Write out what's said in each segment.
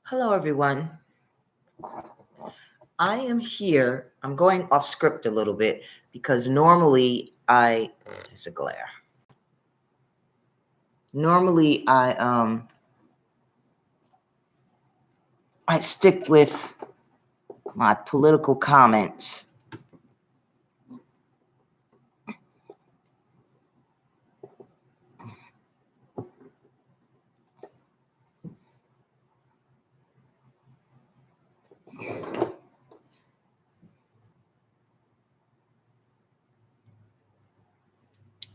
Hello, everyone. I am here. I'm going off script a little bit because it's a glare. Normally I stick with my political comments.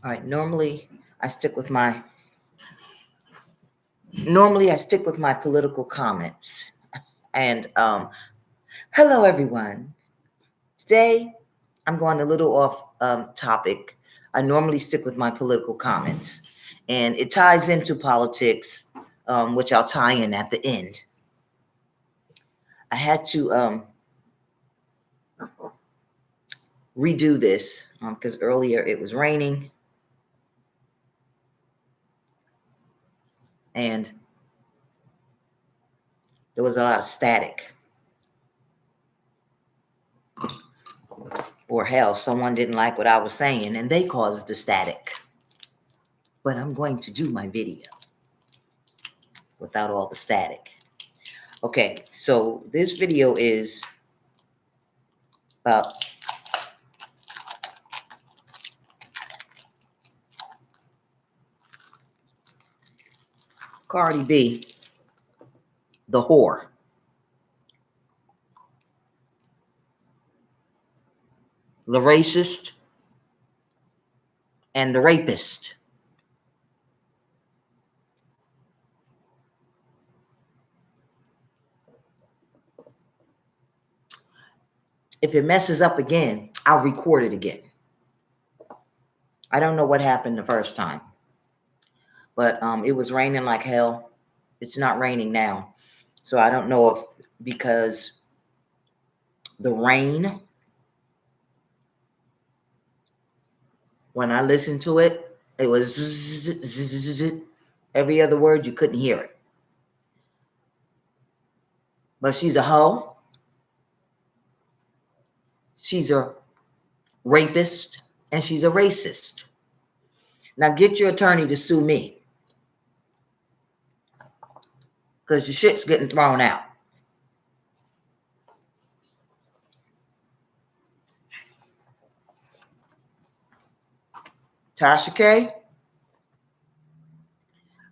All right, normally I stick with my political comments. And hello, everyone. Today I'm going a little off topic. I normally stick with my political comments, and it ties into politics, which I'll tie in at the end. I had to redo this because earlier it was raining and there was a lot of static. Or hell, someone didn't like what I was saying and they caused the static. But I'm going to do my video without all the static. Okay, so this video is about Cardi B, the whore. The racist and the rapist. If it messes up again, I'll record it again. I don't know what happened the first time, but it was raining like hell. It's not raining now. So I don't know if because the rain, when I listened to it, it was zzz, every other word, you couldn't hear it. But she's a hoe. She's a rapist and she's a racist. Now get your attorney to sue me because your shit's getting thrown out. Tasha K,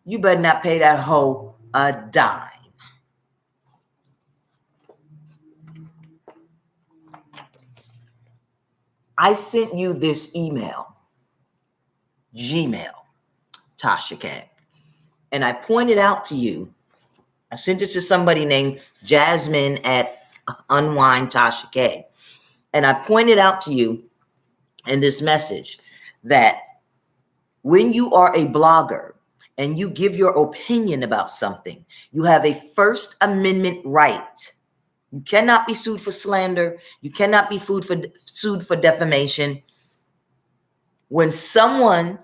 you better not pay that hoe a dime. I sent you this email, Gmail, Tasha K, and I pointed out to you, I sent it to somebody named Jasmine at Unwind Tasha K, and I pointed out to you in this message that when you are a blogger and you give your opinion about something, you have a First Amendment right. You cannot be sued for slander. You cannot be sued for defamation. When someone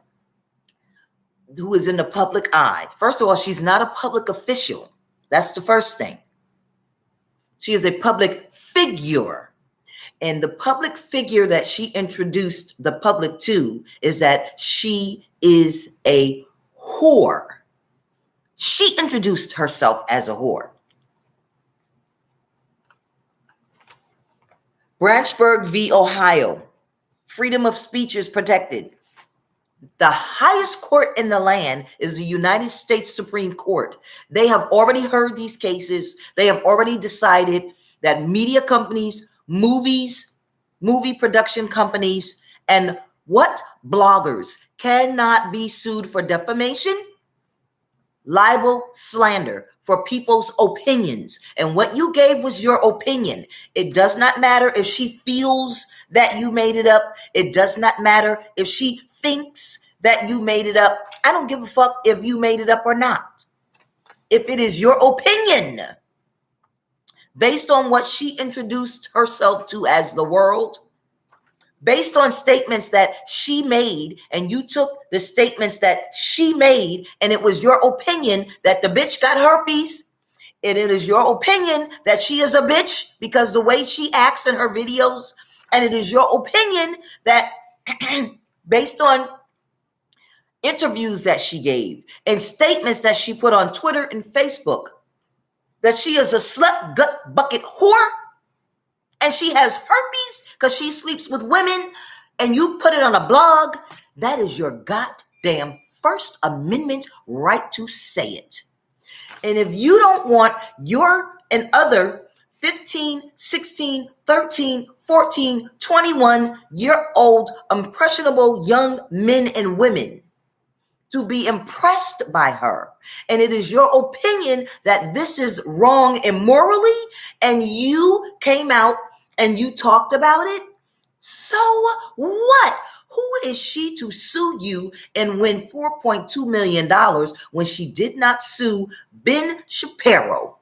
who is in the public eye, first of all, she's not a public official. That's the first thing. She is a public figure. And the public figure that she introduced the public to is that she is a whore. She introduced herself as a whore. Branchburg v. Ohio, freedom of speech is protected. The highest court in the land is the United States Supreme Court. They have already heard these cases. They have already decided that media companies, movie production companies, and bloggers cannot be sued for defamation, libel, slander, for people's opinions. And what you gave was your opinion. It does not matter if she feels that you made it up. It does not matter if she thinks that you made it up. I don't give a fuck if you made it up or not. If it is your opinion, based on what she introduced herself to as the world, based on statements that she made, and you took the statements that she made, and it was your opinion that the bitch got herpes, And it is your opinion that she is a bitch because the way she acts in her videos. And it is your opinion that based on interviews that she gave and statements that she put on Twitter and Facebook, that she is a slut gut bucket whore and she has herpes because she sleeps with women, and you put it on a blog. That is your goddamn First Amendment right to say it. And if you don't want your and other 15, 16, 13, 14, 21-year-old impressionable young men and women to be impressed by her, and it is your opinion that this is wrong immorally, and you came out and you talked about it, so what? Who is she to sue you and win $4.2 million when she did not sue Ben Shapiro?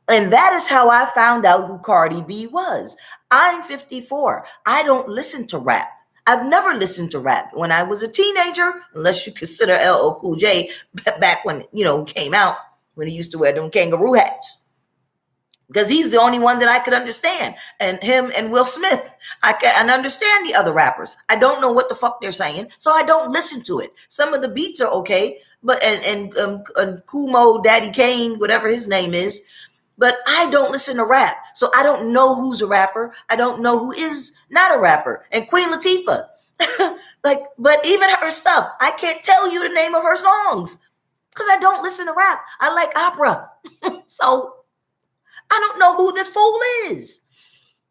And that is how I found out who Cardi B was. I'm 54. I don't listen to rap. I've never listened to rap when I was a teenager, unless you consider LL Cool J back when, he came out, when he used to wear them kangaroo hats. Because he's the only one that I could understand. And him and Will Smith. I can understand the other rappers. I don't know what the fuck they're saying, so I don't listen to it. Some of the beats are okay, but and Kumo, Daddy Kane, whatever his name is, but I don't listen to rap. So I don't know who's a rapper. I don't know who is not a rapper. And Queen Latifah. But even her stuff, I can't tell you the name of her songs because I don't listen to rap. I like opera. So I don't know who this fool is.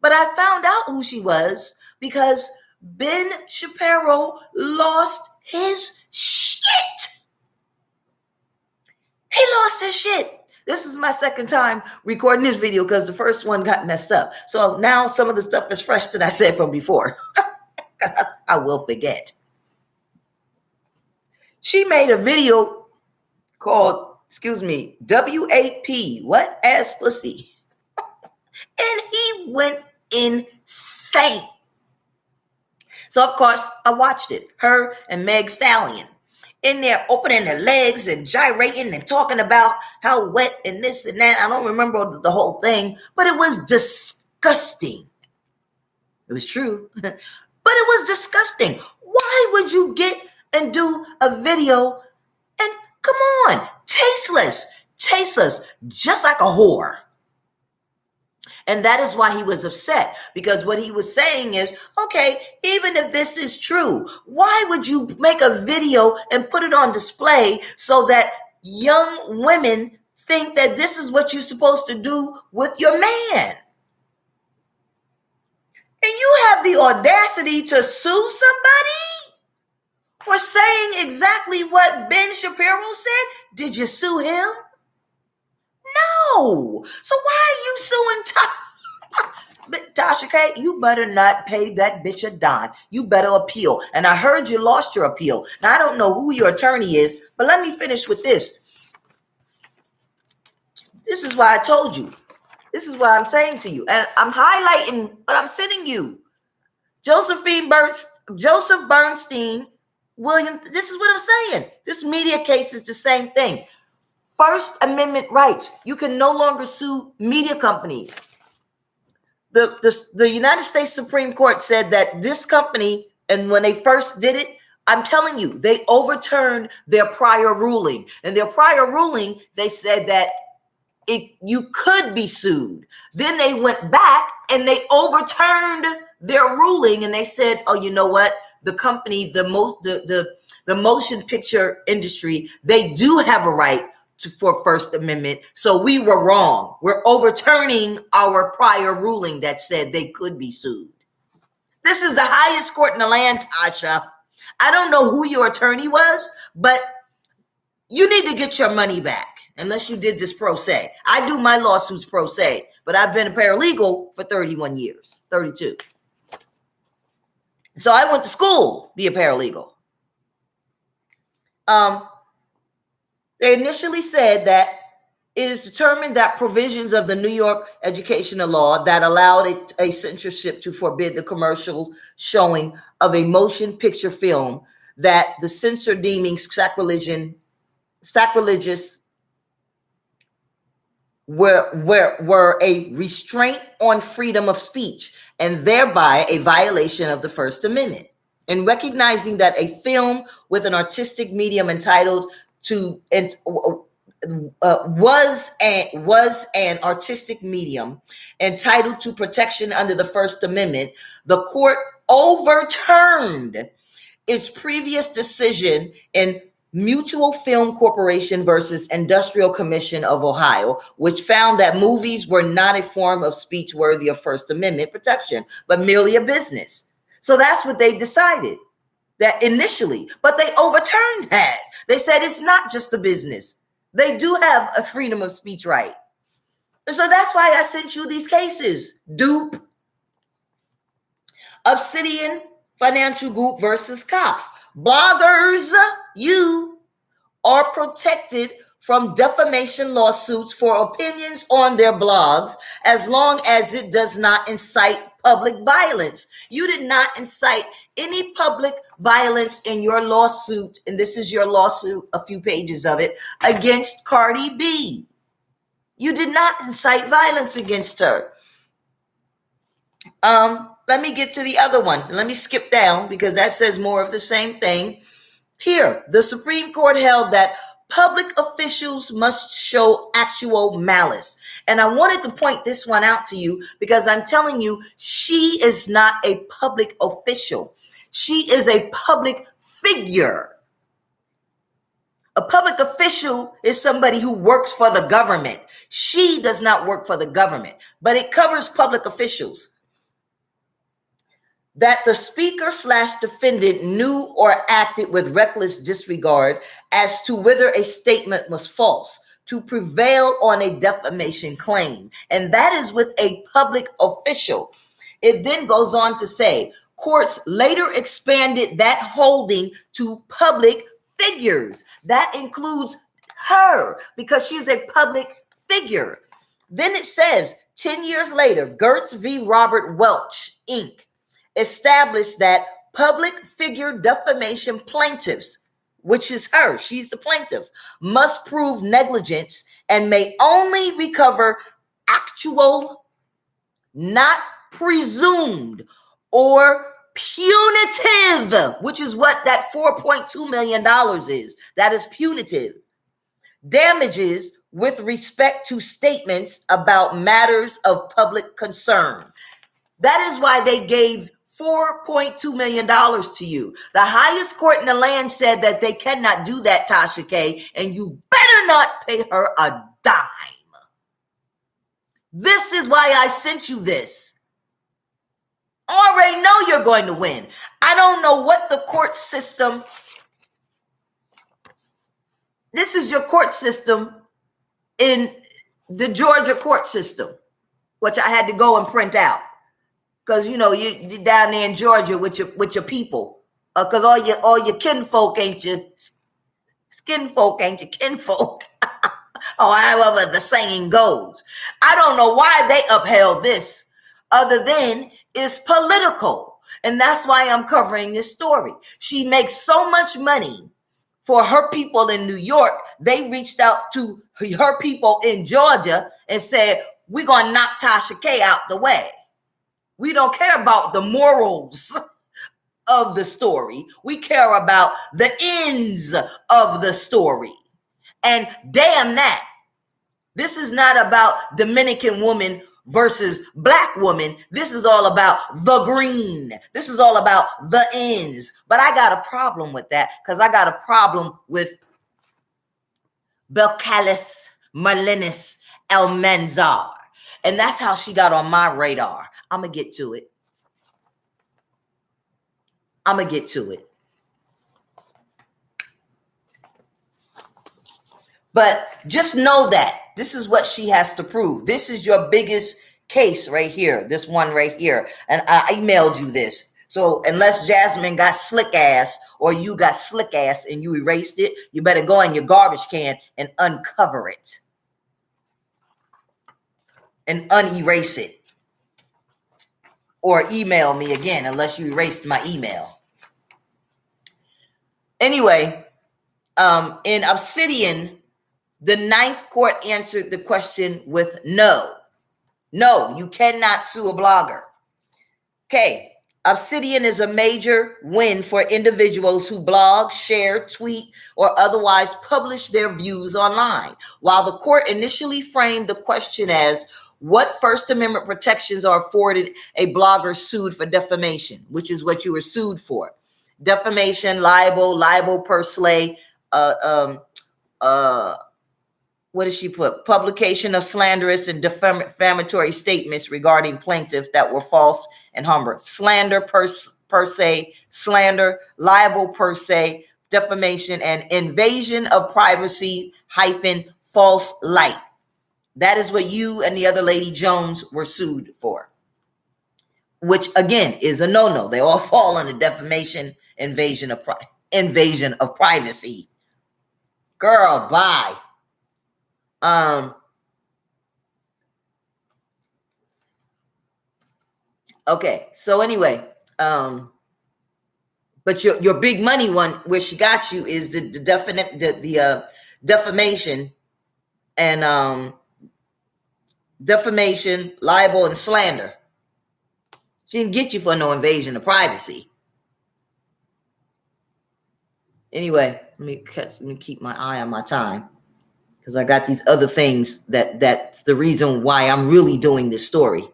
But I found out who she was because Ben Shapiro lost his shit. He lost his shit. This is my second time recording this video because the first one got messed up. So now some of the stuff is fresh that I said from before. I will forget. She made a video called, WAP, what? Ass pussy. And he went insane. So, of course, I watched it. Her and Meg Stallion in there opening their legs and gyrating and talking about how wet and this and that. I don't remember the whole thing, but it was disgusting. It was true, but it was disgusting. Why would you get and do a video and come on, tasteless, just like a whore? And that is why he was upset, because what he was saying is, okay, even if this is true, why would you make a video and put it on display so that young women think that this is what you're supposed to do with your man? And you have the audacity to sue somebody for saying exactly what Ben Shapiro said? Did you sue him? No. So why are you suing But Tasha K, you better not pay that bitch a dime. You better appeal. And I heard you lost your appeal. Now, I don't know who your attorney is, but let me finish with this. This is why I told you. This is what I'm saying to you. And I'm highlighting, but I'm sending you. Joseph Bernstein, William, this is what I'm saying. This media case is the same thing. First Amendment rights. You can no longer sue media companies. The United States Supreme Court said that this company, and when they first did it, I'm telling you, they overturned their prior ruling. And their prior ruling, they said that you could be sued. Then they went back and they overturned their ruling, and they said, oh, you know what? The company, the motion picture industry, they do have a right for First Amendment. So we were wrong. We're overturning our prior ruling that said they could be sued. This is the highest court in the land, Tasha. I don't know who your attorney was, but you need to get your money back unless you did this pro se. I do my lawsuits pro se, but I've been a paralegal for 31 years, 32. So I went to school to be a paralegal. They initially said that it is determined that provisions of the New York educational law that allowed a censorship to forbid the commercial showing of a motion picture film that the censor deeming sacrilegious were a restraint on freedom of speech and thereby a violation of the First Amendment. In recognizing that a film with an artistic medium entitled to was an artistic medium entitled to protection under the First Amendment, the court overturned its previous decision in Mutual Film Corporation versus Industrial Commission of Ohio, which found that movies were not a form of speech worthy of First Amendment protection, but merely a business. So that's what they decided that initially, but they overturned that. They said it's not just a business. They do have a freedom of speech right. And so that's why I sent you these cases. Dupe, Obsidian Financial Group versus Cox. Bloggers, you are protected from defamation lawsuits for opinions on their blogs as long as it does not incite public violence. You did not incite any public violence in your lawsuit, and this is your lawsuit, a few pages of it, against Cardi B. You did not incite violence against her. Let me get to the other one. Let me skip down because that says more of the same thing. Here, the Supreme Court held that public officials must show actual malice. And I wanted to point this one out to you because I'm telling you, she is not a public official. She is a public figure. A public official is somebody who works for the government. She does not work for the government, but it covers public officials. That the speaker/defendant knew or acted with reckless disregard as to whether a statement was false to prevail on a defamation claim. And that is with a public official. It then goes on to say, courts later expanded that holding to public figures. That includes her because she's a public figure. Then it says, 10 years later, Gertz v. Robert Welch, Inc., established that public figure defamation plaintiffs, which is her, she's the plaintiff, must prove negligence and may only recover actual, not presumed, or punitive, which is what that $4.2 million is. That is punitive damages with respect to statements about matters of public concern. That is why they gave $4.2 million to you. The highest court in the land said that they cannot do that, Tasha K, and you better not pay her a dime. This is why I sent you this. I already know you're going to win. I don't know what the court system, this is your court system in the Georgia court system, which I had to go and print out. Because you down there in Georgia with your people, because all your kinfolk ain't your skinfolk, ain't your kinfolk. Or however the saying goes. I don't know why they upheld this, other than it's political, and that's why I'm covering this story. She makes so much money for her people in New York. They reached out to her people in Georgia and said, "We're gonna knock Tasha K out the way. We don't care about the morals of the story. We care about the ends of the story." And damn that. This is not about Dominican woman versus black woman. This is all about the green. This is all about the ends. But I got a problem with that because I got a problem with Belcalis Marlenis Almanzar. And that's how she got on my radar. I'm going to get to it. But just know that this is what she has to prove. This is your biggest case right here. This one right here. And I emailed you this. So unless Jasmine got slick ass or you got slick ass and you erased it, you better go in your garbage can and uncover it. And unerase it. Or email me again unless you erased my email. Anyway, in Obsidian, The Ninth Court answered the question with no. No, you cannot sue a blogger. Okay. Obsidian is a major win for individuals who blog, share, tweet, or otherwise publish their views online. While the court initially framed the question as what First Amendment protections are afforded a blogger sued for defamation, which is what you were sued for. Defamation, libel per se, what did she put? Publication of slanderous and defamatory statements regarding plaintiff that were false and harmful. Slander per se, slander, libel per se, defamation, and invasion of privacy - false light. That is what you and the other lady Jones were sued for, which again is a no-no. They all fall under defamation, invasion of privacy. Girl, bye. Okay, so anyway, but your big money one where she got you is the defamation and defamation, libel, and slander. She didn't get you for no invasion of privacy. Anyway, let me keep my eye on my time, because I got these other things that's the reason why I'm really doing this story.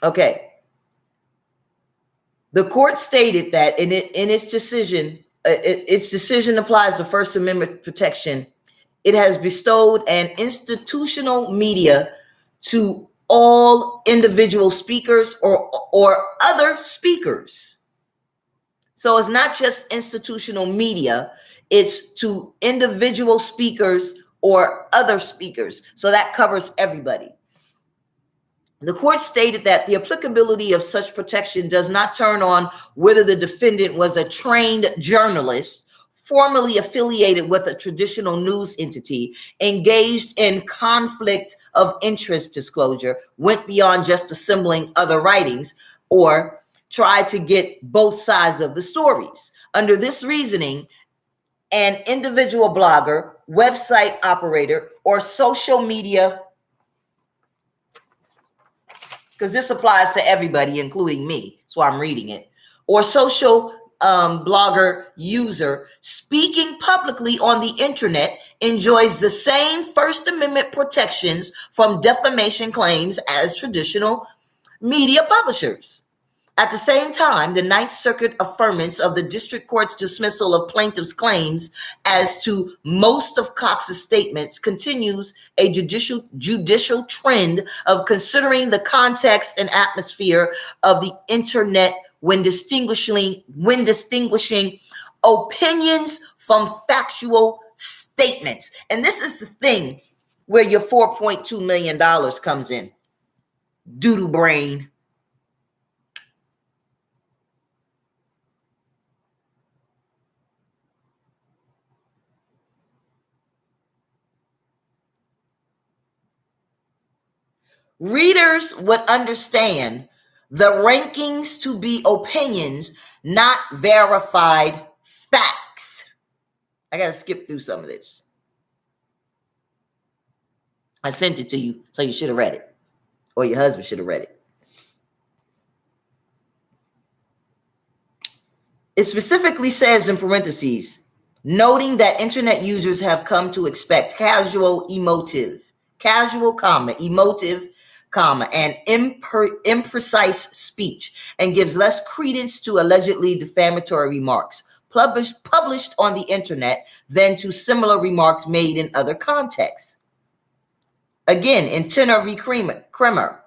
Okay. The court stated that in its decision applies to First Amendment protection. It has bestowed an institutional media to all individual speakers or other speakers. So it's not just institutional media, it's to individual speakers or other speakers. So that covers everybody. The court stated that the applicability of such protection does not turn on whether the defendant was a trained journalist, formerly affiliated with a traditional news entity, engaged in conflict of interest disclosure, went beyond just assembling other writings, or tried to get both sides of the stories. Under this reasoning, an individual blogger, website operator, or social media, because this applies to everybody, including me, that's why I'm reading it, or social blogger user speaking publicly on the internet enjoys the same First Amendment protections from defamation claims as traditional media publishers. At the same time, the Ninth Circuit affirmance of the district court's dismissal of plaintiff's claims as to most of Cox's statements continues a judicial trend of considering the context and atmosphere of the internet when distinguishing opinions from factual statements. And this is the thing where your $4.2 million comes in. Doodle brain. Readers would understand the rankings to be opinions, not verified facts. I got to skip through some of this. I sent it to you, so you should have read it, or your husband should have read it. It specifically says in parentheses, noting that internet users have come to expect casual, emotive, and imprecise speech, and gives less credence to allegedly defamatory remarks published on the internet than to similar remarks made in other contexts. Again, in Tenor v. Kremer,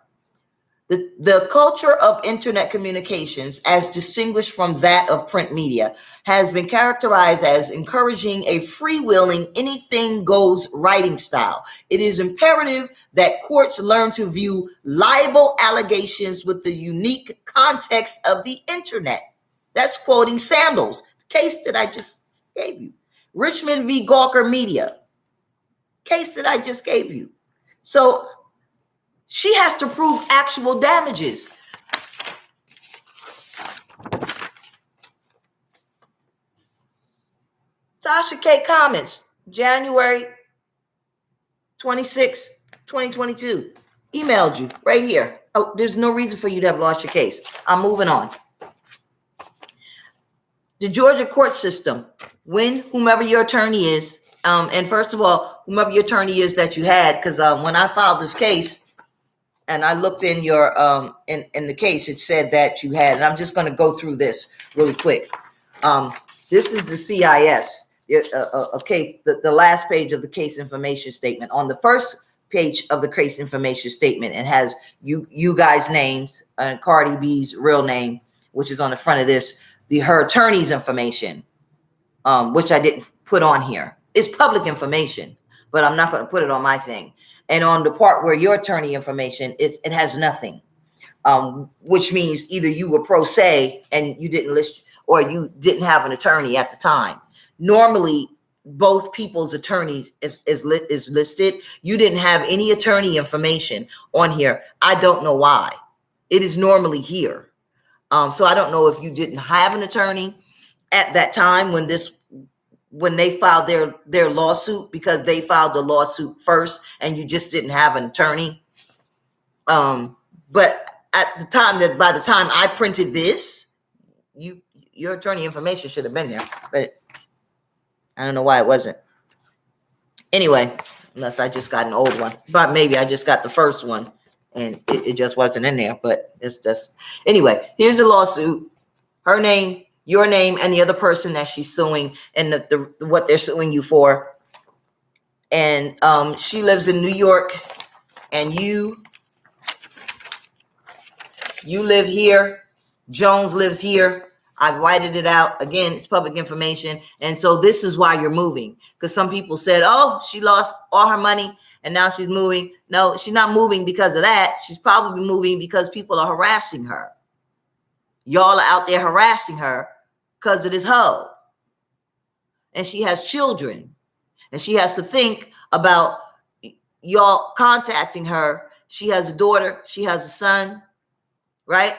the culture of internet communications, as distinguished from that of print media, has been characterized as encouraging a freewheeling, anything-goes writing style. It is imperative that courts learn to view libel allegations with the unique context of the internet. That's quoting Sandals, case that I just gave you. Richmond v. Gawker Media, case that I just gave you. So she has to prove actual damages. Tasha K comments, January 26, 2022. Emailed you right here. Oh, there's no reason for you to have lost your case. I'm moving on. The Georgia court system, when whomever your attorney is, and first of all, whomever your attorney is that you had, because when I filed this case and I looked in your in the case, it said that you had, and I'm just going to go through this really quick. This is the CIS, a case, the last page of the case information statement. On the first page of the case information statement, it has you guys' names and Cardi B's real name, which is on the front of this. Her attorney's information, which I didn't put on here. It's public information, but I'm not going to put it on my thing. And on the part where your attorney information is, it has nothing, which means either you were pro se and you didn't list, or you didn't have an attorney at the time. Normally, both people's attorneys is listed. You didn't have any attorney information on here. I don't know why. It is normally here. So I don't know if you didn't have an attorney at that time when they filed their lawsuit, because they filed the lawsuit first and you just didn't have an attorney. But at the time by the time I printed this, your attorney information should have been there, but I don't know why it wasn't. Anyway, unless I just got an old one, but maybe I just got the first one and it just wasn't in there, but it's just, anyway, here's a lawsuit, her name, your name, and the other person that she's suing, and what they're suing you for. And she lives in New York, and you live here. Jones lives here. I've whited it out. Again, it's public information. And so this is why you're moving. Because some people said, oh, she lost all her money and now she's moving. No, she's not moving because of that. She's probably moving because people are harassing her. Y'all are out there harassing her because of this hoe. And she has children. And she has to think about y'all contacting her. She has a daughter. She has a son. Right?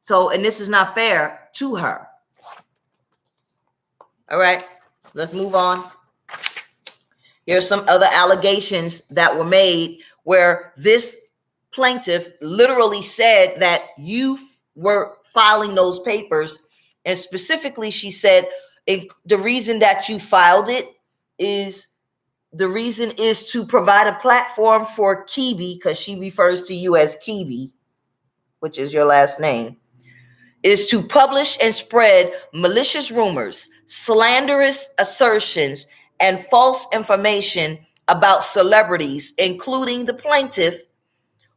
So, and this is not fair to her. All right, let's move on. Here's some other allegations that were made where this plaintiff literally said that you were filing those papers. And specifically, she said the reason that you filed it is to provide a platform for Kibi, because she refers to you as Kibi, which is your last name, is to publish and spread malicious rumors, slanderous assertions, and false information about celebrities, including the plaintiff,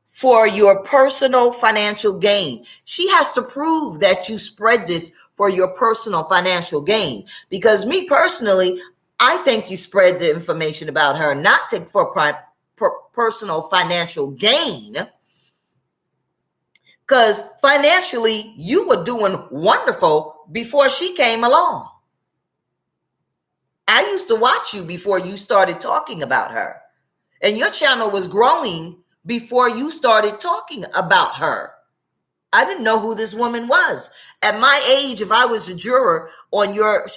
for your personal financial gain. She has to prove that you spread this for your personal financial gain. Because me personally, I think you spread the information about her not for personal financial gain. Because financially, you were doing wonderful before she came along. I used to watch you before you started talking about her. And your channel was growing before you started talking about her. I didn't know who this woman was. At my age, if I was a juror on your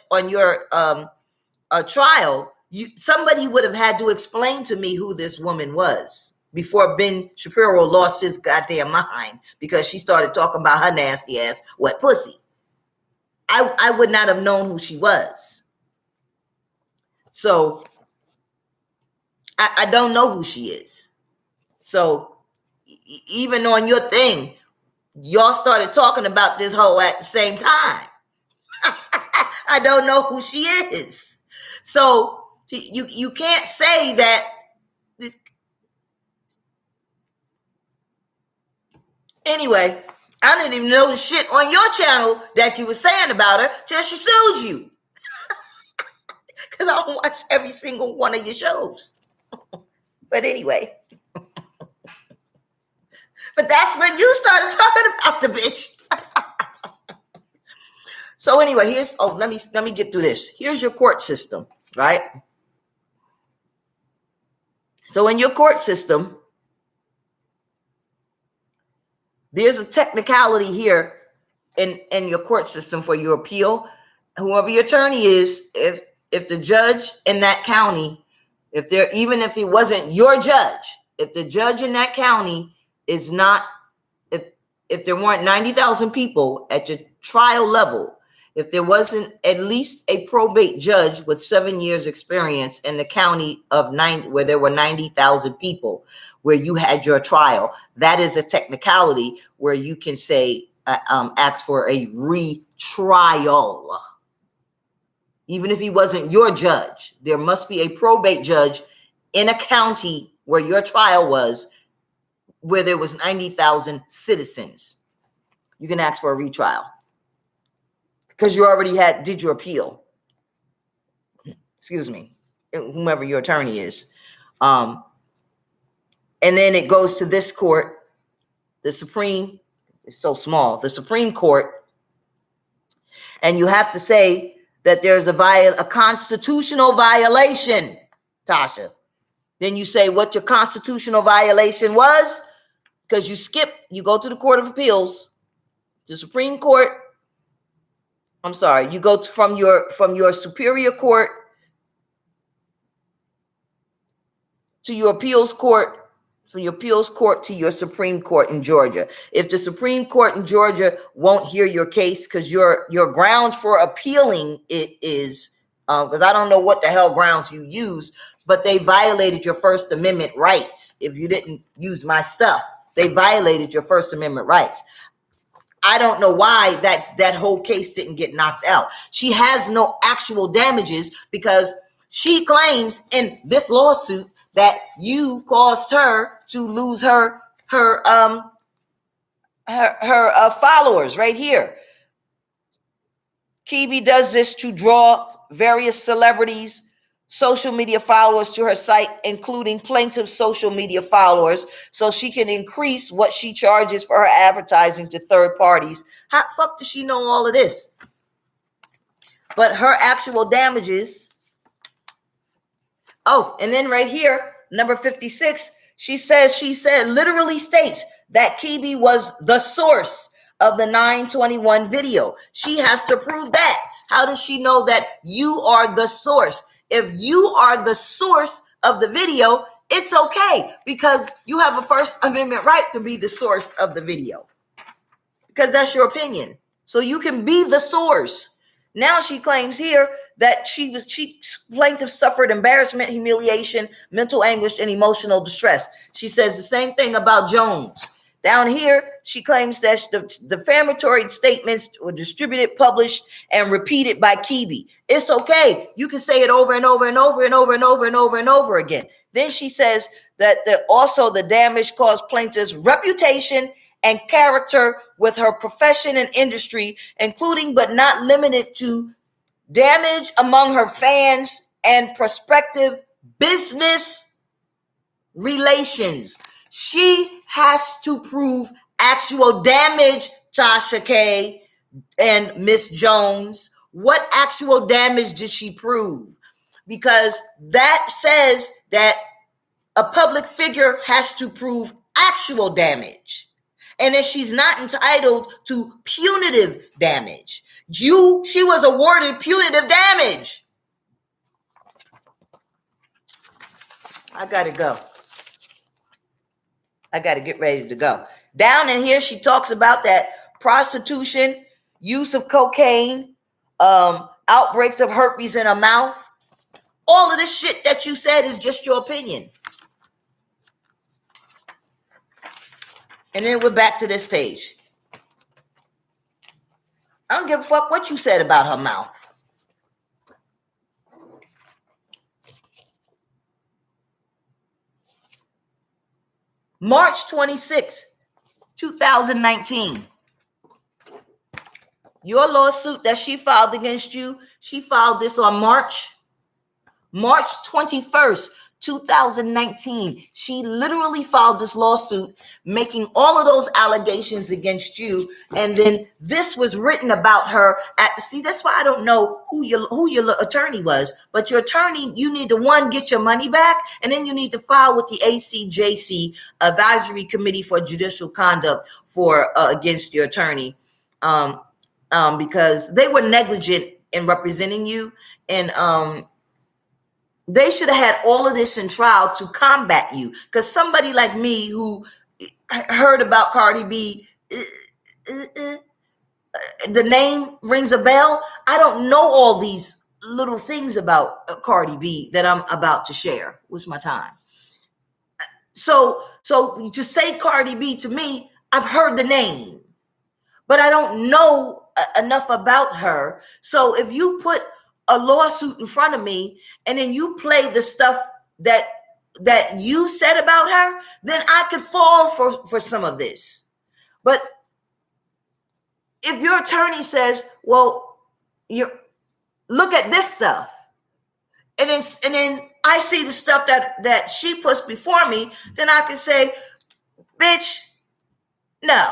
trial, somebody would have had to explain to me who this woman was before Ben Shapiro lost his goddamn mind because she started talking about her nasty ass wet pussy. I would not have known who she was. So I don't know who she is. So even on your thing, y'all started talking about this hoe at the same time. I don't know who she is. So you can't say that this. Anyway, I didn't even know the shit on your channel that you were saying about her till she sued you. Because I don't watch every single one of your shows. But anyway. But that's when you started talking about the bitch. So anyway, let me get through this. Here's your court system, right? So in your court system, there's a technicality here in your court system for your appeal. Whoever your attorney is, if if the judge in that county, even if he wasn't your judge, if the judge in that county is not, if there weren't 90,000 people at your trial level, if there wasn't at least a probate judge with 7 years experience in the county of where there were 90,000 people, where you had your trial, that is a technicality where you can say, ask for a retrial. Even if he wasn't your judge, there must be a probate judge in a county where your trial was, where there was 90,000 citizens. You can ask for a retrial because you already did your appeal. Excuse me, whomever your attorney is. And then it goes to this court, the Supreme, it's so small, the Supreme Court. And you have to say that there's a constitutional violation, Tasha. Then you say what your constitutional violation was, because you go to the Court of Appeals, the Supreme Court. I'm sorry, you go from your superior court to your appeals court, from your appeals court to your Supreme Court in Georgia. If the Supreme Court in Georgia won't hear your case because your grounds for appealing it is, because I don't know what the hell grounds you use, but they violated your First Amendment rights. If you didn't use my stuff, they violated your First Amendment rights. I don't know why that whole case didn't get knocked out. She has no actual damages because she claims in this lawsuit that you caused her to lose her followers right here. Kibi does this to draw various celebrities, social media followers to her site, including plaintiff's social media followers, so she can increase what she charges for her advertising to third parties. How the fuck does she know all of this? But her actual damages. Oh, and then right here, number 56, she literally states that Kibi was the source of the 921 video. She has to prove that. How does she know that you are the source? If you are the source of the video, it's okay because you have a First Amendment right to be the source of the video because that's your opinion. So you can be the source. Now she claims here that plaintiff suffered embarrassment, humiliation, mental anguish, and emotional distress. She says the same thing about Jones. Down here, she claims that the defamatory statements were distributed, published, and repeated by Kibi. It's okay. You can say it over and over and over and over and over and over and over again. Then she says that also the damage caused plaintiff's reputation and character with her profession and industry, including but not limited to damage among her fans and prospective business relations. She has to prove actual damage, Tasha K and Miss Jones. What actual damage did she prove? Because that says that a public figure has to prove actual damage. And that she's not entitled to punitive damage. She was awarded punitive damage. I gotta go. I gotta get ready to go. Down in here, she talks about that prostitution, use of cocaine, outbreaks of herpes in her mouth. All of this shit that you said is just your opinion. And then we're back to this page. I don't give a fuck what you said about her mouth. March 26, 2019. Your lawsuit that she filed against you, she filed this on March 21st, 2019. She literally filed this lawsuit making all of those allegations against you. And then this was written about her that's why I don't know who your attorney was, but your attorney, you need to, one, get your money back. And then you need to file with the ACJC Advisory Committee for Judicial Conduct against your attorney. Because they were negligent in representing you. And they should have had all of this in trial to combat you. Because somebody like me who heard about Cardi B, the name rings a bell. I don't know all these little things about Cardi B that I'm about to share. What's my time? So to say Cardi B to me, I've heard the name, but I don't know enough about her. So if you put a lawsuit in front of me and then you play the stuff that you said about her, then I could fall for some of this. But if your attorney says, well, you look at this stuff, and then I see the stuff that she puts before me, then I can say, bitch, no.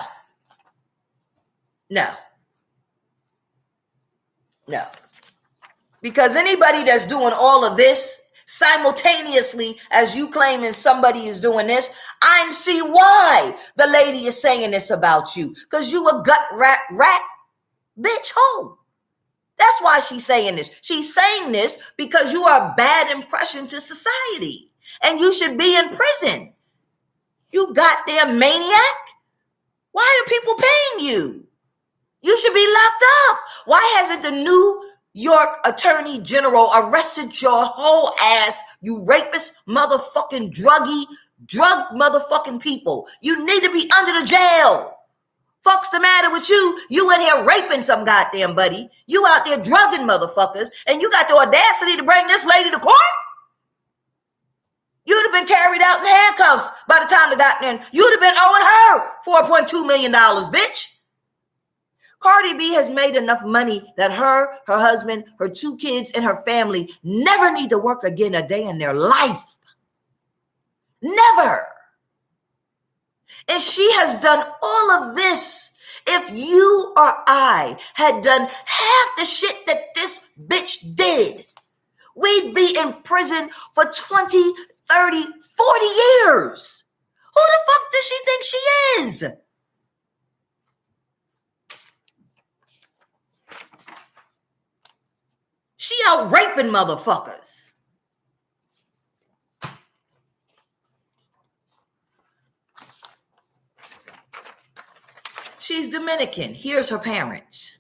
Because anybody that's doing all of this simultaneously as you claiming somebody is doing this, I see why the lady is saying this about you. Because you a gut rat bitch hoe. That's why she's saying this. She's saying this because you are a bad impression to society. And you should be in prison. You goddamn maniac. Why are people paying you? You should be locked up. Why hasn't the New York Attorney General arrested your whole ass, you rapist, motherfucking drug motherfucking people? You need to be under the jail. Fuck's the matter with you? You in here raping some goddamn buddy. You out there drugging motherfuckers, and you got the audacity to bring this lady to court? You'd have been carried out in handcuffs by the time they got in. You'd have been owing her $4.2 million, bitch. Cardi B has made enough money that her husband, her 2 kids, and her family never need to work again a day in their life. Never. And she has done all of this. If you or I had done half the shit that this bitch did, we'd be in prison for 20, 30, 40 years. Who the fuck does she think she is? She out raping motherfuckers. She's Dominican. Here's her parents.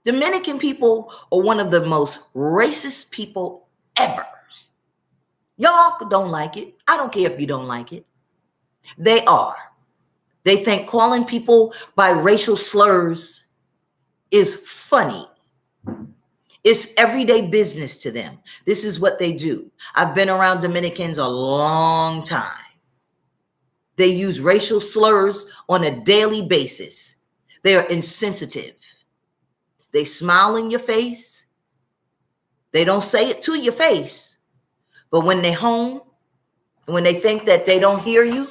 Dominican people are one of the most racist people ever. Y'all don't like it. I don't care if you don't like it. They are. They think calling people by racial slurs is funny. It's everyday business to them. This is what they do. I've been around Dominicans a long time. They use racial slurs on a daily basis. They are insensitive. They smile in your face. They don't say it to your face. But when they're home, when they think that they don't hear you,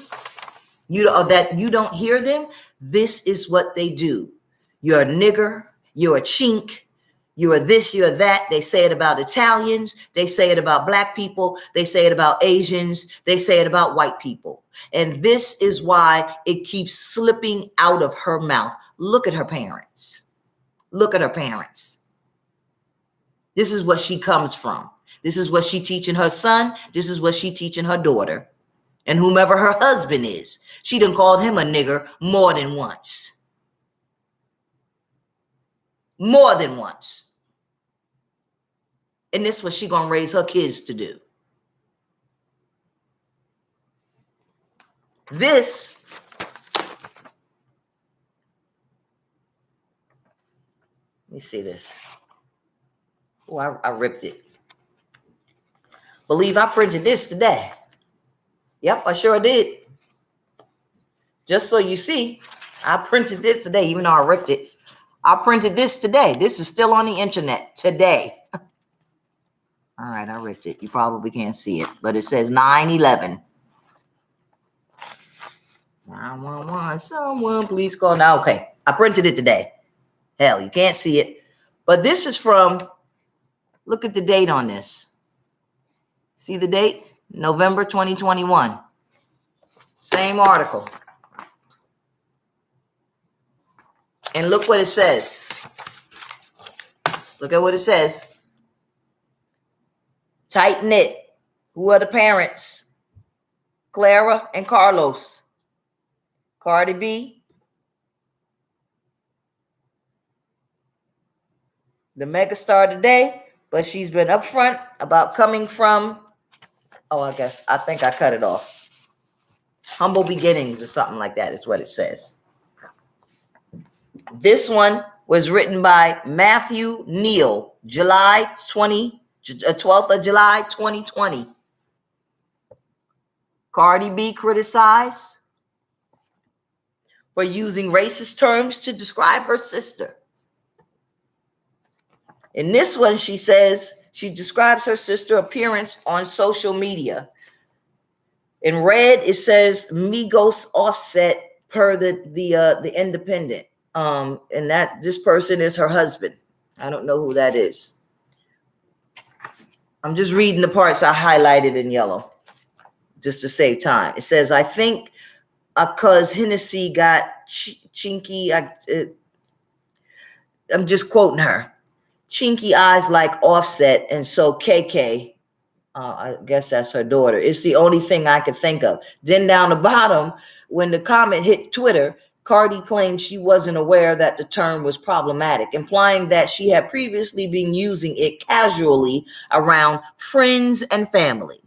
that you don't hear them, this is what they do. You're a nigger. You're a chink. You are this, you're that. They say it about Italians. They say it about black people. They say it about Asians. They say it about white people. And this is why it keeps slipping out of her mouth. Look at her parents. Look at her parents. This is what she comes from. This is what she teaching her son. This is what she teaching her daughter. And whomever her husband is. She done called him a nigger more than once. More than once. And this is what she gonna raise her kids to do. This let me see this. Oh, I ripped it. Believe I printed this today. Yep, I sure did. Just so you see, I printed this today, even though I ripped it. I printed this today. This is still on the internet today. All right, I ripped it. You probably can't see it, but it says 9/11. 911, someone please call now. Okay, I printed it today. Hell, you can't see it. But this is from, look at the date on this. See the date? November 2021. Same article. And look what it says. Look at what it says. Tight knit. Who are the parents? Clara and Carlos. Cardi B, the megastar today, but she's been upfront about coming from, I think I cut it off. Humble beginnings or something like that is what it says. This one was written by Matthew Neal, July 12th of July, 2020. Cardi B criticized for using racist terms to describe her sister. In this one, she says she describes her sister's appearance on social media. In red, it says Migos Offset per the Independent. And that this person is her husband. I don't know who that is. I'm just reading the parts I highlighted in yellow just to save time. It says, I think because Hennessy got chinky, I'm just quoting her. Chinky eyes like Offset, and so KK, I guess that's her daughter. It's the only thing I could think of. Then down the bottom, when the comment hit Twitter, Cardi claimed she wasn't aware that the term was problematic, implying that she had previously been using it casually around friends and family.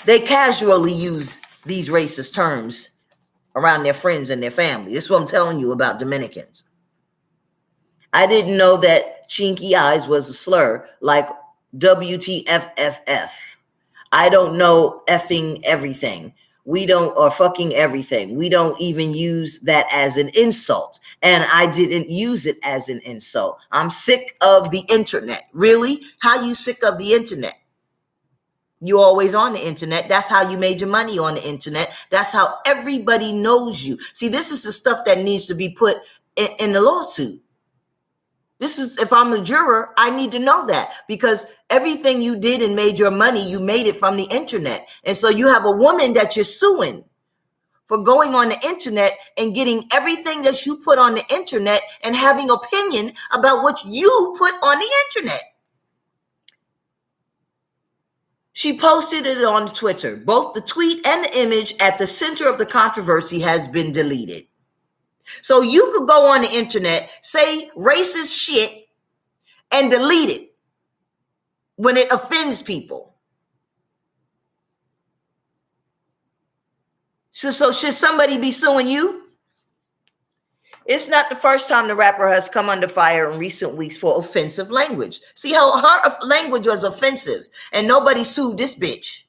They casually use these racist terms around their friends and their family. This is what I'm telling you about Dominicans. I didn't know that chinky eyes was a slur, like WTFFF. I don't know effing everything. We don't, or fucking everything. We don't even use that as an insult. And I didn't use it as an insult. I'm sick of the internet. Really? How you sick of the internet? You always on the internet. That's how you made your money on the internet. That's how everybody knows you. See, this is the stuff that needs to be put in the lawsuit. This is, if I'm a juror, I need to know that, because everything you did and made your money, you made it from the internet. And so you have a woman that you're suing for going on the internet and getting everything that you put on the internet and having opinion about what you put on the internet. She posted it on Twitter. Both the tweet and the image at the center of the controversy has been deleted. So you could go on the internet, say racist shit, and delete it when it offends people. So should somebody be suing you? It's not the first time the rapper has come under fire in recent weeks for offensive language. See how her language was offensive and nobody sued this bitch.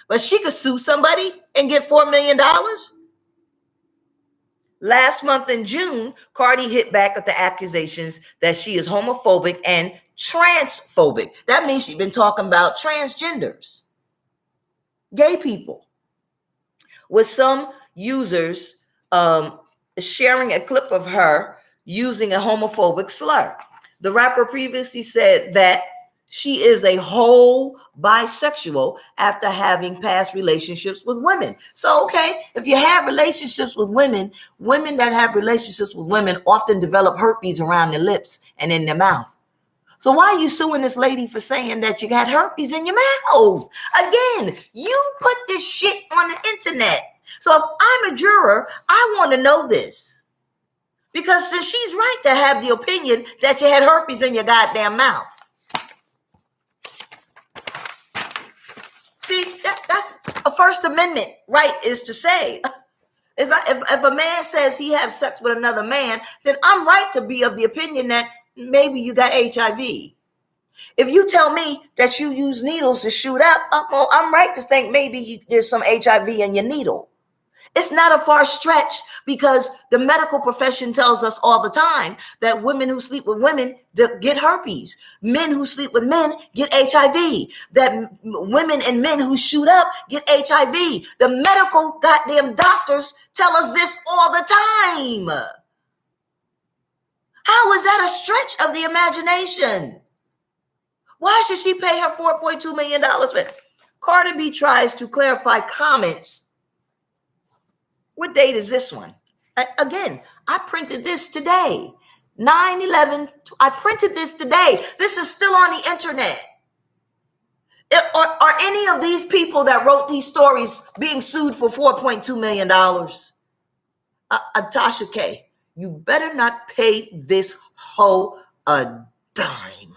But she could sue somebody and get $4 million. Last month in June, Cardi hit back at the accusations that she is homophobic and transphobic. That means she's been talking about transgenders, gay people, with some users sharing a clip of her using a homophobic slur. The rapper previously said that she is a whole bisexual after having past relationships with women. So, okay, if you have relationships with women, women that have relationships with women often develop herpes around their lips and in their mouth. So why are you suing this lady for saying that you got herpes in your mouth? Again, you put this shit on the internet. So if I'm a juror, I want to know this. Because since she's right to have the opinion that you had herpes in your goddamn mouth. See, that's a First Amendment right, is to say, if a man says he has sex with another man, then I'm right to be of the opinion that maybe you got HIV. If you tell me that you use needles to shoot up, I'm right to think maybe there's some HIV in your needle. It's not a far stretch, because the medical profession tells us all the time that women who sleep with women get herpes. Men who sleep with men get HIV. That women and men who shoot up get HIV. The medical goddamn doctors tell us this all the time. How is that a stretch of the imagination? Why should she pay her $4.2 million? Cardi B tries to clarify comments What date is this one? Again, I printed this today. 9/11. I printed this today. This is still on the internet. Are any of these people that wrote these stories being sued for $4.2 million? Tasha K, you better not pay this hoe a dime.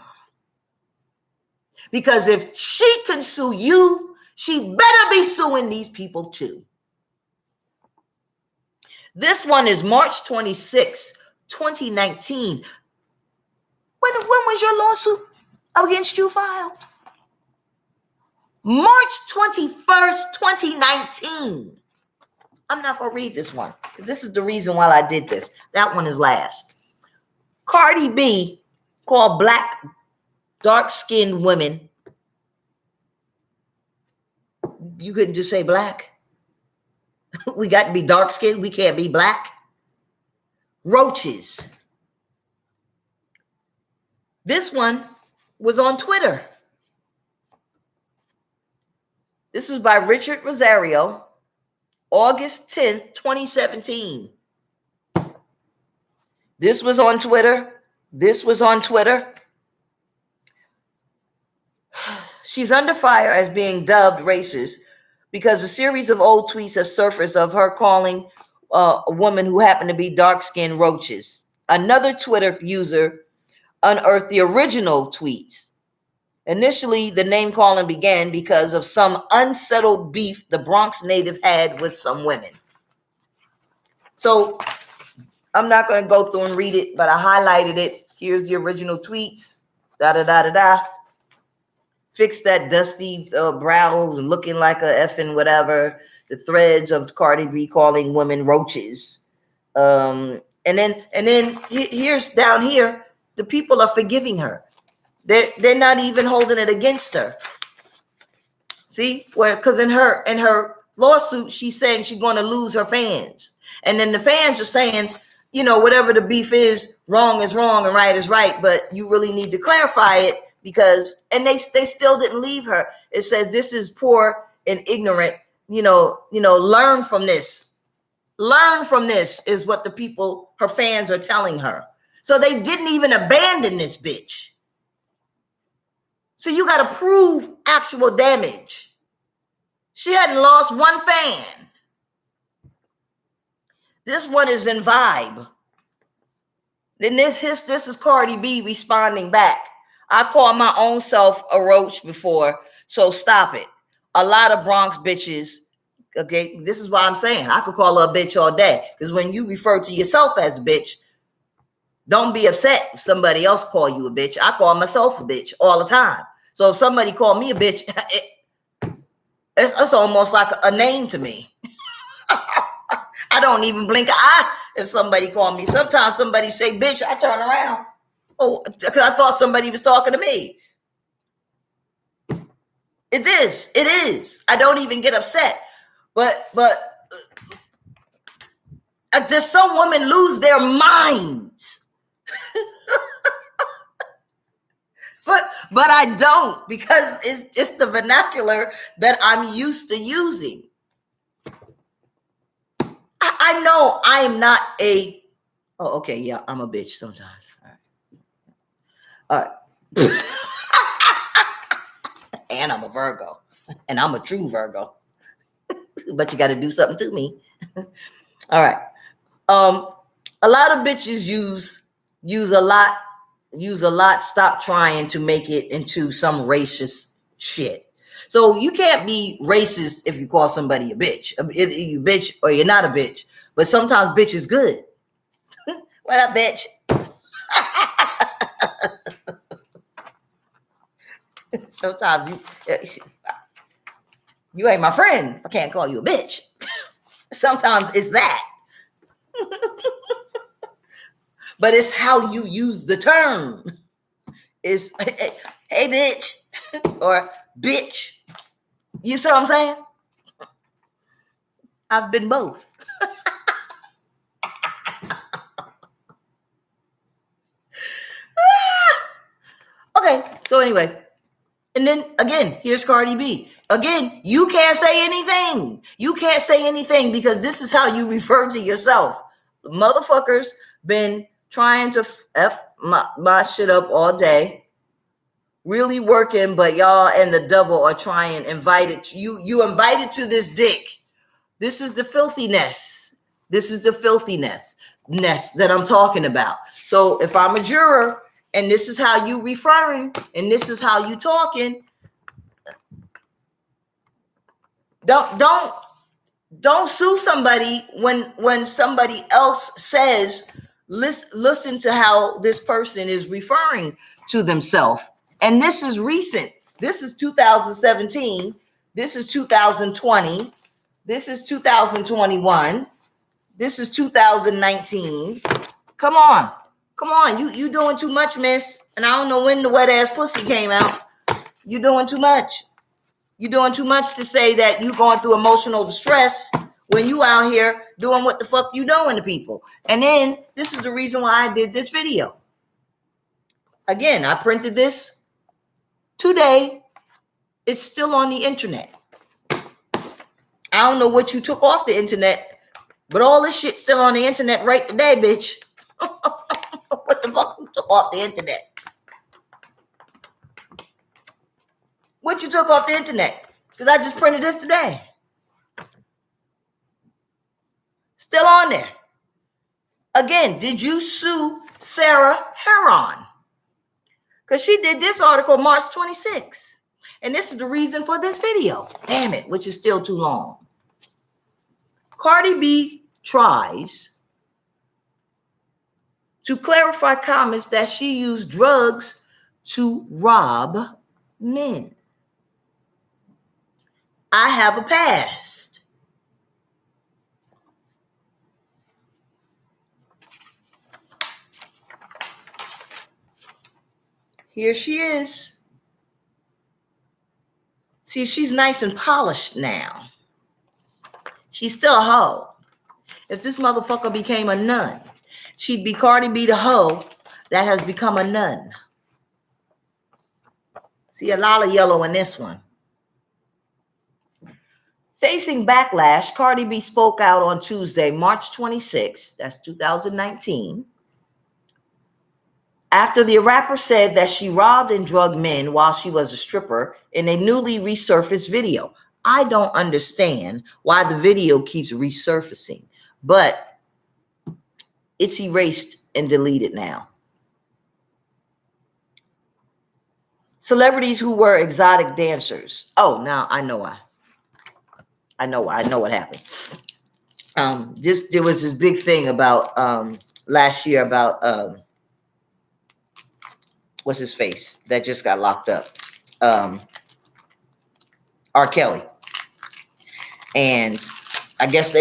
Because if she can sue you, she better be suing these people too. This one is March 26, 2019. When was your lawsuit against you filed? March 21st, 2019. I'm not going to read this one. This is the reason why I did this. That one is last. Cardi B called black, dark-skinned women. You couldn't just say black. We got to be dark-skinned. We can't be black. Roaches. This one was on Twitter. This was by Richard Rosario, August 10th, 2017. This was on Twitter. This was on Twitter. She's under fire as being dubbed racist because a series of old tweets have surfaced of her calling a woman who happened to be dark-skinned roaches. Another Twitter user unearthed the original tweets. Initially, the name calling began because of some unsettled beef the Bronx native had with some women. So I'm not going to go through and read it, but I highlighted it. Here's the original tweets. Da-da-da-da-da. Fix that dusty brows and looking like a effing whatever. The threads of Cardi B calling women roaches. And then here's down here, the people are forgiving her. They're not even holding it against her. See, because in her lawsuit, she's saying she's going to lose her fans, and then the fans are saying, you know, whatever the beef is wrong and right is right, but you really need to clarify it because, and they still didn't leave her. It says this is poor and ignorant. You know, learn from this. Learn from this is what the people, her fans, are telling her. So they didn't even abandon this bitch. So you got to prove actual damage. She hadn't lost one fan. This one is in Vibe. Then this is Cardi B responding back. I called my own self a roach before, so stop it. A lot of Bronx bitches, okay, this is why I'm saying I could call her a bitch all day. Because when you refer to yourself as a bitch, don't be upset if somebody else call you a bitch. I call myself a bitch all the time. So if somebody called me a bitch, it's almost like a name to me. I don't even blink an eye if somebody called me. Sometimes somebody say bitch, I turn around. Oh, because I thought somebody was talking to me. It is. I don't even get upset. But just some women lose their minds. But I don't, because it's just the vernacular that I'm used to using. I know I am not a, oh, okay, yeah, I'm a bitch sometimes. All right. And I'm a Virgo. And I'm a true Virgo. But you got to do something to me. All right. A lot of bitches use a lot. Stop trying to make it into some racist shit. So you can't be racist if you call somebody a bitch. Either you bitch or you're not a bitch. But sometimes bitch is good. What up, bitch? Sometimes you ain't my friend. I can't call you a bitch. Sometimes it's that. But it's how you use the term. It's, hey bitch, or bitch. You see what I'm saying? I've been both. Okay, so anyway, And then again, here's Cardi B. Again, you can't say anything. You can't say anything because this is how you refer to yourself. The motherfuckers been trying to F my shit up all day. Really working, but y'all and the devil are trying invited you invited to this dick. This is the filthiness. This is the filthiness that I'm talking about. So if I'm a juror and this is how you referring and this is how you talking, don't sue somebody when somebody else says listen to how this person is referring to themselves. And this is recent. This is 2017. This is 2020. This is 2021. This is 2019. Come on. You doing too much, miss. And I don't know when the wet ass pussy came out. You doing too much. You doing too much to say that you going through emotional distress when you out here doing what the fuck you doing to people. And then this is the reason why I did this video. Again, I printed this today. It's still on the internet. I don't know what you took off the internet, but all this shit's still on the internet right today, bitch. What the fuck you took off the internet? What you took off the internet? Because I just printed this today. Still on there. Again, did you sue Sarah Heron? Because she did this article March 26th. And this is the reason for this video. Damn it, which is still too long. Cardi B tries to clarify comments that she used drugs to rob men. I have a past. Here she is. See, she's nice and polished now. She's still a hoe. If this motherfucker became a nun, she'd be Cardi B the hoe that has become a nun. See, a lot of yellow in this one. Facing backlash, Cardi B spoke out on Tuesday, March 26th, that's 2019, after the rapper said that she robbed and drugged men while she was a stripper in a newly resurfaced video. I don't understand why the video keeps resurfacing, but it's erased and deleted now. Celebrities who were exotic dancers. Oh, now I know why. I know what happened. There was this big thing about last year about what's his face that just got locked up, R. Kelly, and I guess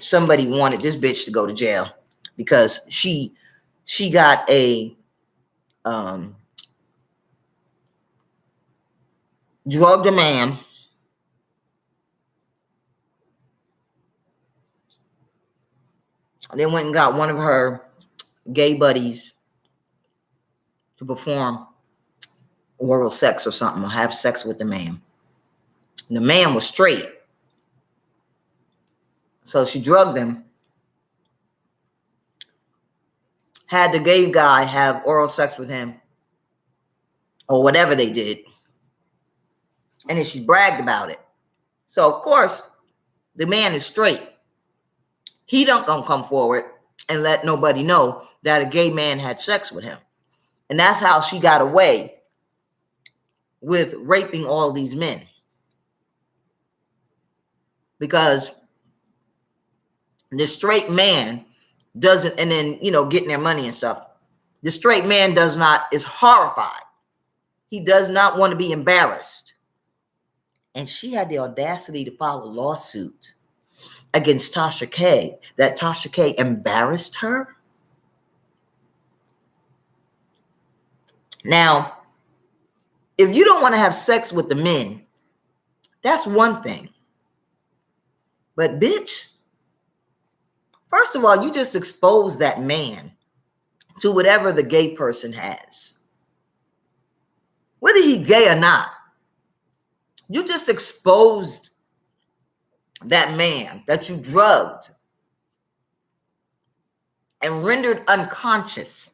somebody wanted this bitch to go to jail because she got a drugged a man. They went and got one of her gay buddies to perform oral sex or something, or have sex with the man. And the man was straight. So she drugged him, had the gay guy have oral sex with him, or whatever they did. And then she bragged about it. So, of course, the man is straight. He don't gonna come forward and let nobody know that a gay man had sex with him. And that's how she got away with raping all these men. Because the straight man doesn't, and then, getting their money and stuff. The straight man is horrified. He does not want to be embarrassed. And she had the audacity to file a lawsuit against Tasha K, that Tasha K embarrassed her. Now, if you don't want to have sex with the men, that's one thing. But bitch, first of all, you just expose that man to whatever the gay person has. Whether he gay or not, You just exposed that man that you drugged and rendered unconscious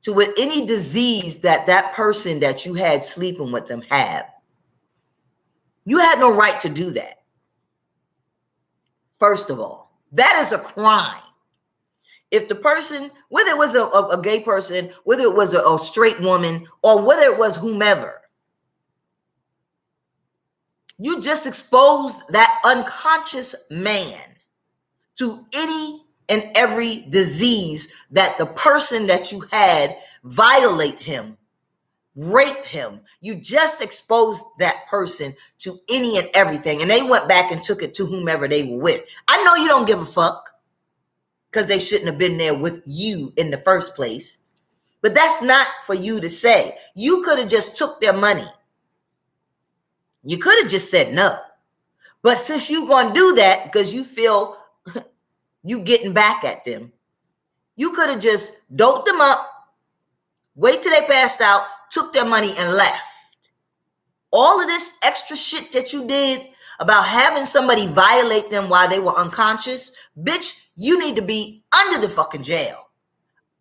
to with any disease that person that you had sleeping with them had. You had no right to do that. First of all, that is a crime. If the person, whether it was a gay person, whether it was a straight woman, or whether it was whomever, you just exposed that unconscious man to any and every disease that the person that you had violate him, rape him. You just exposed that person to any and everything. And they went back and took it to whomever they were with. I know you don't give a fuck because they shouldn't have been there with you in the first place. But that's not for you to say. You could have just took their money. You could have just said no. But since you're going to do that because you feel you getting back at them, you could have just doped them up, wait till they passed out, took their money and left. All of this extra shit that you did about having somebody violate them while they were unconscious, bitch, you need to be under the fucking jail.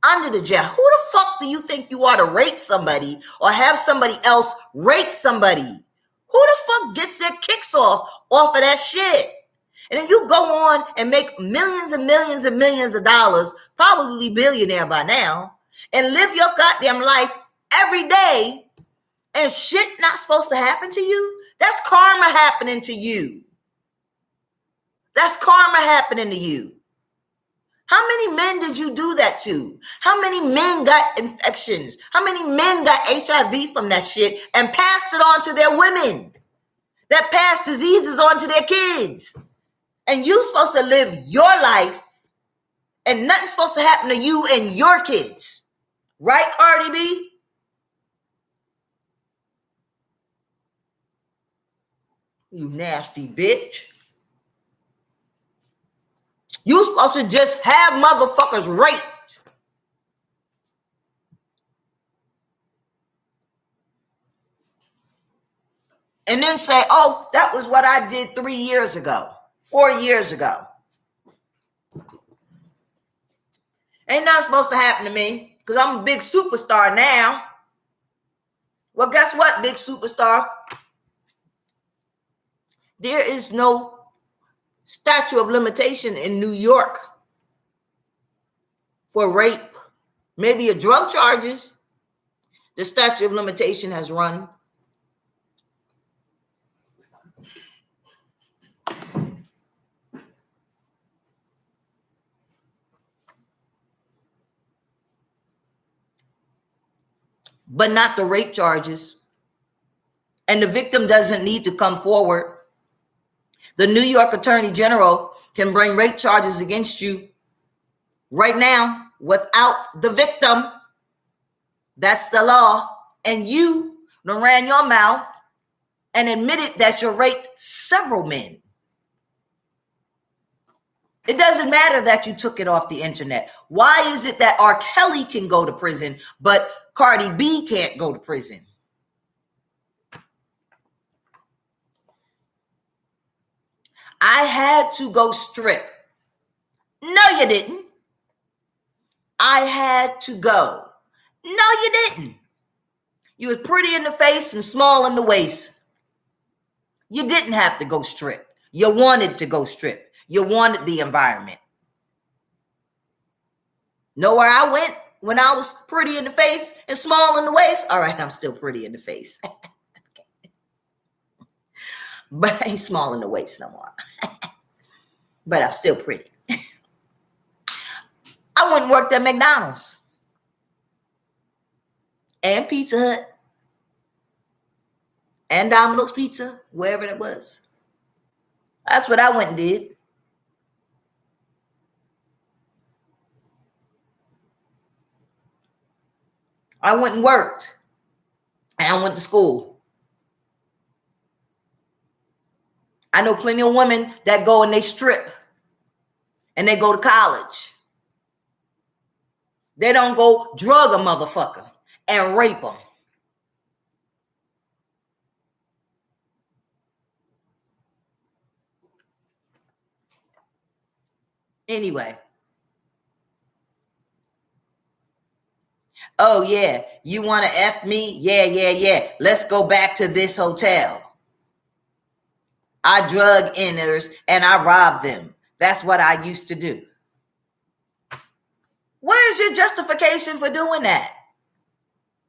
Under the jail. Who the fuck do you think you are to rape somebody or have somebody else rape somebody? Who the fuck gets their kicks off of that shit? And then you go on and make millions and millions and millions of dollars, probably billionaire by now, and live your goddamn life every day, and shit not supposed to happen to you? That's karma happening to you. That's karma happening to you. How many men did you do that to? How many men got infections? How many men got HIV from that shit and passed it on to their women that passed diseases on to their kids? And you supposed to live your life and nothing's supposed to happen to you and your kids. Right, Cardi B? You nasty bitch. You supposed to just have motherfuckers raped. And then say, oh, that was what I did 3 years ago, 4 years ago. Ain't nothing supposed to happen to me because I'm a big superstar now. Well, guess what, big superstar? There is no statute of limitation in New York for rape. Maybe a drug charges. The statute of limitation has run. But not the rape charges. And the victim doesn't need to come forward. The New York Attorney General can bring rape charges against you right now without the victim. That's the law. And you done ran your mouth and admitted that you raped several men. It doesn't matter that you took it off the internet. Why is it that R. Kelly can go to prison, but Cardi B can't go to prison? I had to go strip. No, you didn't. I had to go. No, you didn't. You were pretty in the face and small in the waist. You didn't have to go strip. You wanted to go strip. You wanted the environment. Know where I went when I was pretty in the face and small in the waist? All right, I'm still pretty in the face. But I ain't small in the waist no more. But I'm still pretty. I went and worked at McDonald's and Pizza Hut and Domino's Pizza, wherever it was. That's what I went and did. I went and worked and I went to school. I know plenty of women that go and they strip and they go to college. They don't go drug a motherfucker and rape them. Anyway. Oh, yeah. You want to F me? Yeah. Let's go back to this hotel. I drug inners and I robbed them. That's what I used to do. Where's your justification for doing that?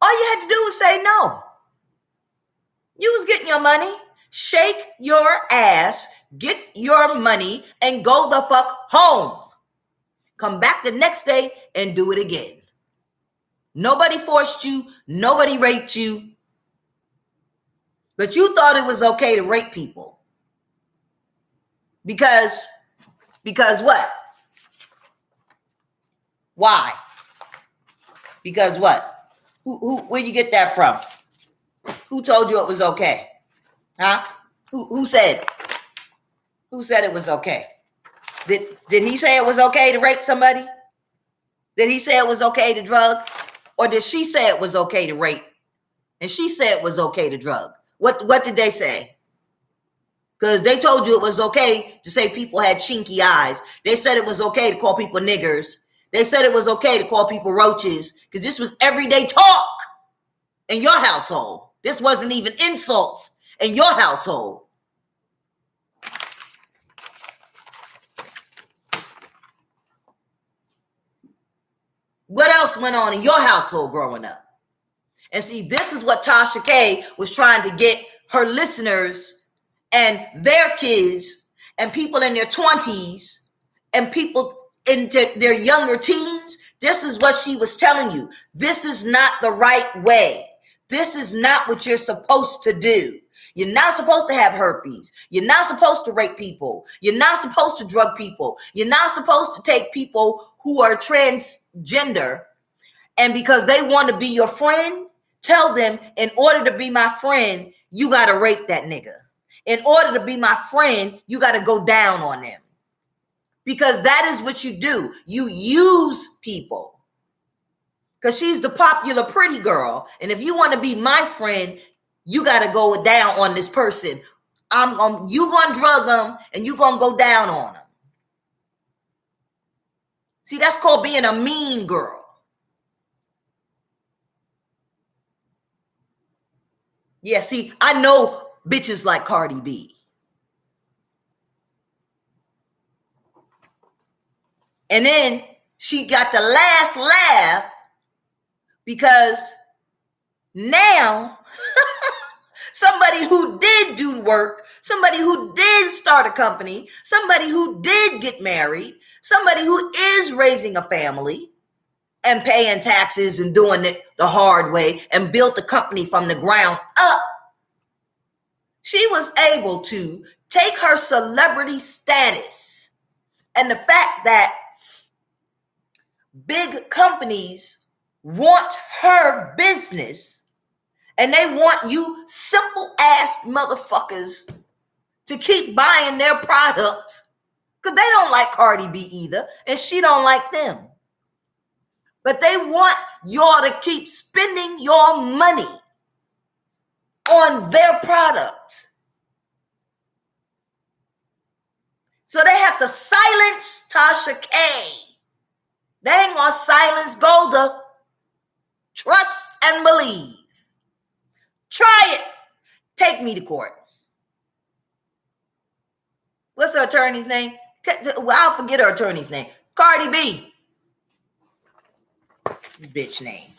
All you had to do was say no. You was getting your money. Shake your ass, get your money, and go the fuck home. Come back the next day and do it again. Nobody forced you. Nobody raped you. But you thought it was okay to rape people. Because what? Why? Because what? Where you get that from? Who told you it was okay? Huh? Who said? Who said it was okay? Did he say it was okay to rape somebody? Did he say it was okay to drug? Or did she say it was okay to rape? And she said it was okay to drug. What did they say? Because they told you it was okay to say people had chinky eyes. They said it was okay to call people niggers. They said it was okay to call people roaches. Because this was everyday talk in your household. This wasn't even insults in your household. What else went on in your household growing up? And see, this is what Tasha K was trying to get her listeners and their kids and people in their 20s and people into their younger teens. This is what she was telling you. This is not the right way. This is not what you're supposed to do. You're not supposed to have herpes. You're not supposed to rape people. You're not supposed to drug people. You're not supposed to take people who are transgender, and because they want to be your friend, tell them, in order to be my friend, you got to rape that nigga. In order to be my friend, you got to go down on them. Because that is what you do. You use people. Because she's the popular pretty girl. And if you want to be my friend, you got to go down on this person. You going to drug them and you going to go down on them. See, that's called being a mean girl. Yeah, see, I know bitches like Cardi B. And then she got the last laugh because now somebody who did do work, somebody who did start a company, somebody who did get married, somebody who is raising a family and paying taxes and doing it the hard way and built a company from the ground up, she was able to take her celebrity status and the fact that big companies want her business and they want you simple ass motherfuckers to keep buying their product because they don't like Cardi B either and she don't like them. But they want y'all to keep spending your money on their product. So they have to silence Tasha K. They ain't gonna silence Golda. Trust and believe. Try it. Take me to court. What's her attorney's name? Well, I'll forget her attorney's name. Cardi B. This bitch name.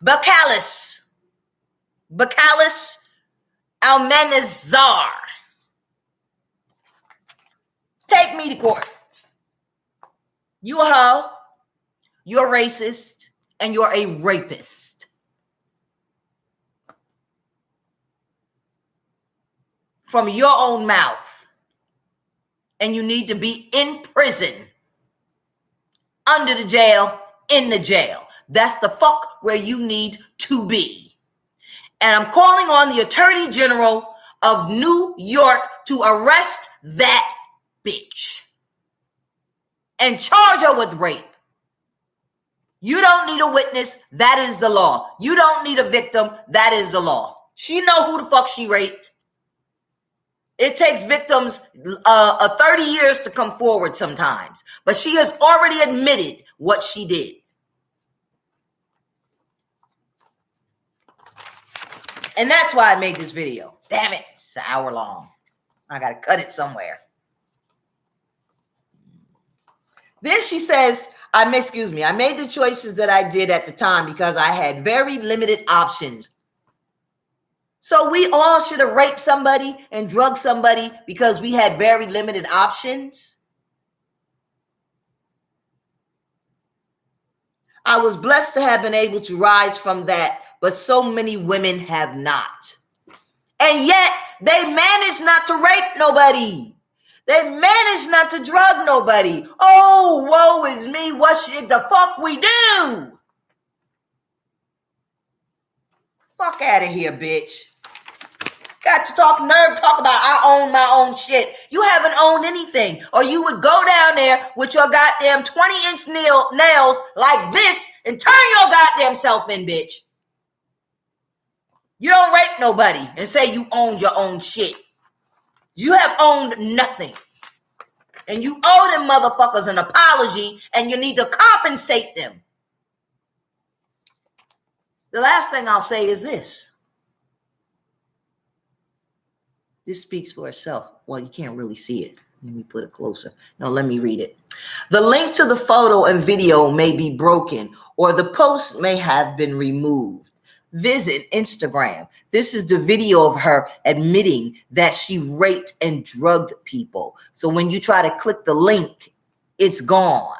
Bacalus Almanazar. Take me to court. You a hoe, you're racist, and you're a rapist. From your own mouth. And you need to be in prison. Under the jail, in the jail. That's the fuck where you need to be. And I'm calling on the Attorney General of New York to arrest that bitch and charge her with rape. You don't need a witness. That is the law. You don't need a victim. That is the law. She know who the fuck she raped. It takes victims 30 years to come forward sometimes, but she has already admitted what she did. And that's why I made this video. Damn it, it's an hour long. I got to cut it somewhere. Then she says, I made the choices that I did at the time because I had very limited options. So we all should have raped somebody and drugged somebody because we had very limited options. I was blessed to have been able to rise from that, but so many women have not. And yet they manage not to rape nobody. They manage not to drug nobody. Oh, woe is me. What shit the fuck we do? Fuck out of here, bitch. Got to talk about I own my own shit. You haven't owned anything. Or you would go down there with your goddamn 20-inch nails like this and turn your goddamn self in, bitch. You don't rape nobody and say you owned your own shit. You have owned nothing. And you owe them motherfuckers an apology and you need to compensate them. The last thing I'll say is this. This speaks for itself. Well, you can't really see it. Let me put it closer. No, let me read it. The link to the photo and video may be broken or the post may have been removed. Visit Instagram. This is the video of her admitting that she raped and drugged people. So when you try to click the link, it's gone.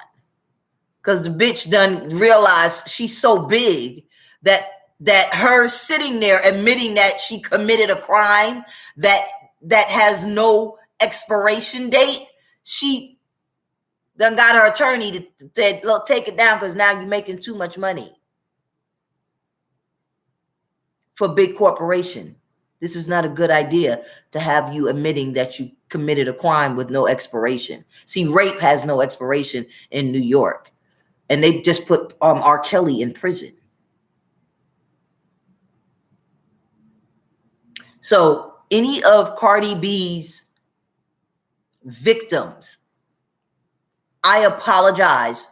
Because the bitch done realized she's so big that her sitting there admitting that she committed a crime that has no expiration date, she done got her attorney to say, look, take it down because now you're making too much money for big corporation. This is not a good idea to have you admitting that you committed a crime with no expiration. See, rape has no expiration in New York. And they just put R. Kelly in prison. So any of Cardi B's victims, I apologize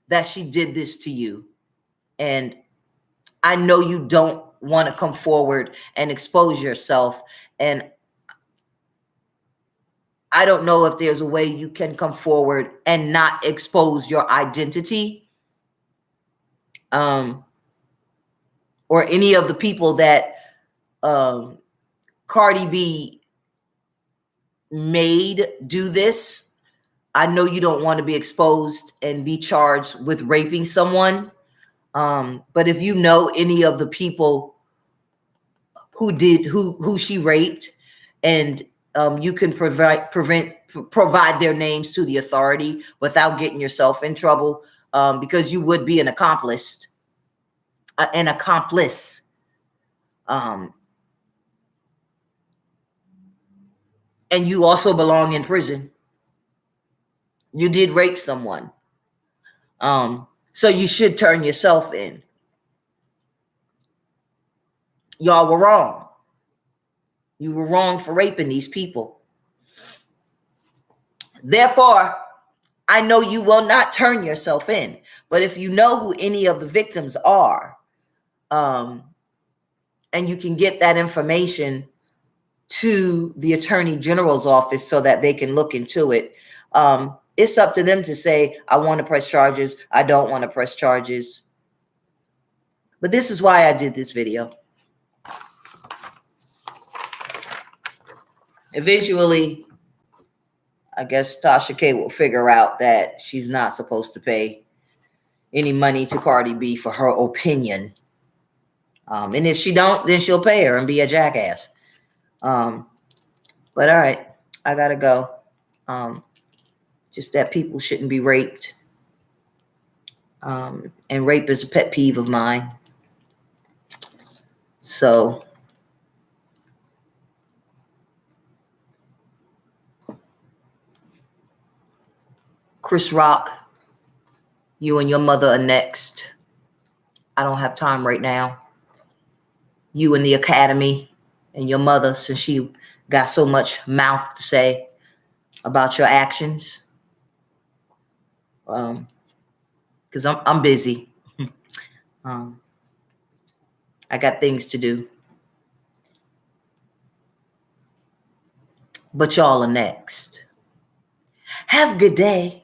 that she did this to you. And I know you don't want to come forward and expose yourself. And I don't know if there's a way you can come forward and not expose your identity. Or any of the people that Cardi B made do this. I know you don't want to be exposed and be charged with raping someone. But if you know any of the people who she raped, and you can provide their names to the authority without getting yourself in trouble, because you would be an accomplice. And you also belong in prison. You did rape someone. So you should turn yourself in. Y'all were wrong. You were wrong for raping these people. Therefore, I know you will not turn yourself in. But if you know who any of the victims are, and you can get that information to the Attorney General's office so that they can look into it, it's up to them to say, I want to press charges. I don't want to press charges. But this is why I did this video. Eventually, I guess Tasha K will figure out that she's not supposed to pay any money to Cardi B for her opinion. And if she don't, then she'll pay her and be a jackass. But all right, I gotta go. Just that people shouldn't be raped. And rape is a pet peeve of mine. So Chris Rock, you and your mother are next. I don't have time right now. You and the Academy and your mother, since she got so much mouth to say about your actions. Because I'm busy. I got things to do. But y'all are next. Have a good day.